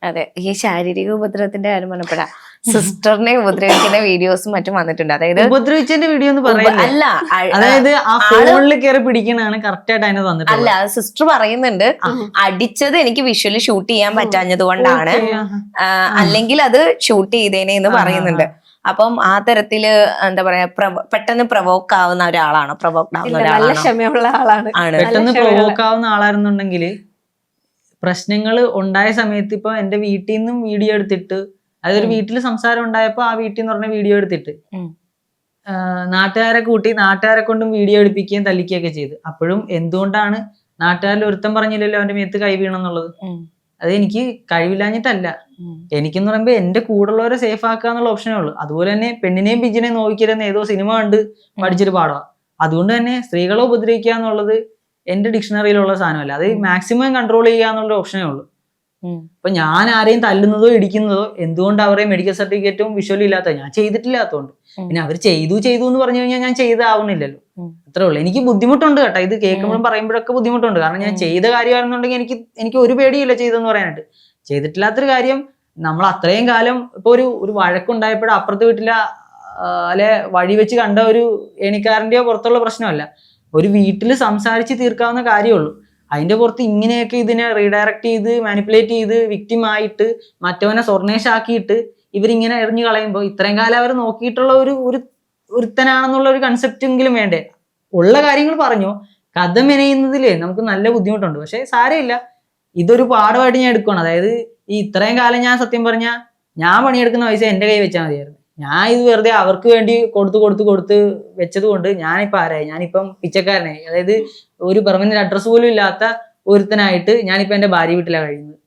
അതെ, ഈ ശാരീരിക ഉപദ്രവത്തിന്റെ കാര്യം പറഞ്ഞപ്പോഴാ സിസ്റ്ററിനെ ഉപദ്രവിക്കുന്ന വീഡിയോസും മറ്റും വന്നിട്ടുണ്ട്. അതായത് ഉപദ്രവിച്ചതിന്റെ വീഡിയോ ഒന്ന് പറയല്ലേ? അല്ല അതായത് ആ ഫോണിൽ കയറി പിടിക്കണാണ് കറക്റ്റ് ആയിട്ട് അതിന് തന്നിട്ട്. അല്ല, സിസ്റ്റർ പറയുന്നുണ്ട് അടിച്ചത് എനിക്ക് വിഷ്വലി ഷൂട്ട് ചെയ്യാൻ പറ്റാഞ്ഞത് കൊണ്ടാണ്, അല്ലെങ്കിൽ അത് ഷൂട്ട് ചെയ്തേനെ എന്ന് പറയുന്നുണ്ട്. അപ്പം ആ തരത്തില് എന്താ പറയാ, പെട്ടെന്ന് പ്രൊവോക്ക് ആവുന്ന ഒരാളാണ്, പ്രൊവോക്ഡ് ആവുന്ന ഒരാളാണ്. പെട്ടെന്ന് പ്രൊവോക്ക് ആവുന്ന ആളായിരുന്നുണ്ടെങ്കിൽ പ്രശ്നങ്ങൾ ഉണ്ടായ സമയത്ത് ഇപ്പൊ എന്റെ വീട്ടിൽ നിന്നും വീഡിയോ എടുത്തിട്ട്, അതൊരു വീട്ടിൽ സംസാരം ഉണ്ടായപ്പോ ആ വീട്ടിൽ നിന്ന് പറഞ്ഞ വീഡിയോ എടുത്തിട്ട് നാട്ടുകാരെ കൂട്ടി നാട്ടുകാരെ കൊണ്ടും വീഡിയോ എടുപ്പിക്കുകയും തല്ലിക്കുകയൊക്കെ ചെയ്ത്. അപ്പോഴും എന്തുകൊണ്ടാണ് നാട്ടുകാരിൽ ഒരുത്തം പറഞ്ഞില്ലല്ലോ അവന്റെ മേത്ത് കൈ വീണെന്നുള്ളത്? അത് എനിക്ക് കഴിവില്ലാഞ്ഞിട്ടല്ല, എനിക്കെന്ന് പറയുമ്പോ എന്റെ കൂടെയുള്ളവരെ സേഫ് ആക്കുക എന്നുള്ള ഓപ്ഷനേ ഉള്ളൂ. അതുപോലെ തന്നെ പെണ്ണിനെയും ബിജിനെയും നോക്കിയിരുന്ന ഏതോ സിനിമ കണ്ട് പഠിച്ചൊരു പാഠമാണ്. അതുകൊണ്ട് തന്നെ സ്ത്രീകളെ ഉപദ്രവിക്കുക എന്നുള്ളത് എന്റെ ഡിക്ഷണറിയിലുള്ള സാധനമല്ല. അത് മാക്സിമം കൺട്രോൾ ചെയ്യുക എന്നുള്ള ഓപ്ഷനേ ഉള്ളൂ. ഇപ്പൊ ഞാൻ ആരെയും തല്ലുന്നതോ ഇടിക്കുന്നതോ എന്തുകൊണ്ട് അവരെ മെഡിക്കൽ സർട്ടിഫിക്കറ്റും വിഷ്വലും ഇല്ലാത്ത, ഞാൻ ചെയ്തിട്ടില്ലാത്തതുകൊണ്ട്. പിന്നെ അവർ ചെയ്തു എന്ന് പറഞ്ഞു കഴിഞ്ഞാൽ ഞാൻ ചെയ്താവുന്നില്ലല്ലോ, അത്രേ ഉള്ളൂ. എനിക്ക് ബുദ്ധിമുട്ടുണ്ട് കേട്ടോ, ഇത് കേൾക്കുമ്പോഴും പറയുമ്പോഴൊക്കെ ബുദ്ധിമുട്ടുണ്ട്. കാരണം ഞാൻ ചെയ്ത കാര്യമാണെന്നുണ്ടെങ്കിൽ എനിക്ക് ഒരു പേടിയില്ല ചെയ്തെന്ന് പറയാനായിട്ട്. ചെയ്തിട്ടില്ലാത്തൊരു കാര്യം നമ്മൾ അത്രയും കാലം ഇപ്പൊ ഒരു വഴക്കുണ്ടായപ്പോഴും അപ്പുറത്ത് വീട്ടിലെ അല്ലെ വഴി വെച്ച് കണ്ട ഒരു ഏണിക്കാരന്റെയോ പുറത്തുള്ള പ്രശ്നമല്ല, ഒരു വീട്ടിൽ സംസാരിച്ച് തീർക്കാവുന്ന കാര്യമുള്ളൂ. അതിന്റെ പുറത്ത് ഇങ്ങനെയൊക്കെ ഇതിനെ റീഡയറക്ട് ചെയ്ത് മാനിപ്പുലേറ്റ് ചെയ്ത് വിക്ടിം ആയിട്ട് മറ്റവനെ സ്വർണേഷാക്കിയിട്ട് ഇവരിങ്ങനെ എറിഞ്ഞു കളയുമ്പോൾ ഇത്രയും കാലം അവർ നോക്കിയിട്ടുള്ള ഒരുത്തനാണെന്നുള്ള ഒരു കൺസെപ്റ്റ് എങ്കിലും വേണ്ടേ? ഉള്ള കാര്യങ്ങൾ പറഞ്ഞു, കഥ മെനയുന്നതിലേ നമുക്ക് നല്ല ബുദ്ധിമുട്ടുണ്ട്. പക്ഷെ സാരമില്ല, ഇതൊരു പാഠമായിട്ട് ഞാൻ എടുക്കുകയാണ്. അതായത് ഈ ഇത്രയും കാലം ഞാൻ സത്യം പറഞ്ഞാൽ ഞാൻ പണിയെടുക്കുന്ന പൈസ എന്റെ കൈ വെച്ചാൽ മതിയായിരുന്നു. ഞാൻ ഇത് വെറുതെ അവർക്ക് വേണ്ടി കൊടുത്ത് വെച്ചത് കൊണ്ട് ഞാനിപ്പോ ആരായി? ഞാനിപ്പം പിച്ചക്കാരനായി. അതായത് ഒരു പെർമനന്റ് അഡ്രസ് പോലും ഇല്ലാത്ത ഒരുത്തനായിട്ട് ഞാനിപ്പോ എന്റെ ഭാര്യ വീട്ടിലാണ് കഴിയുന്നത്.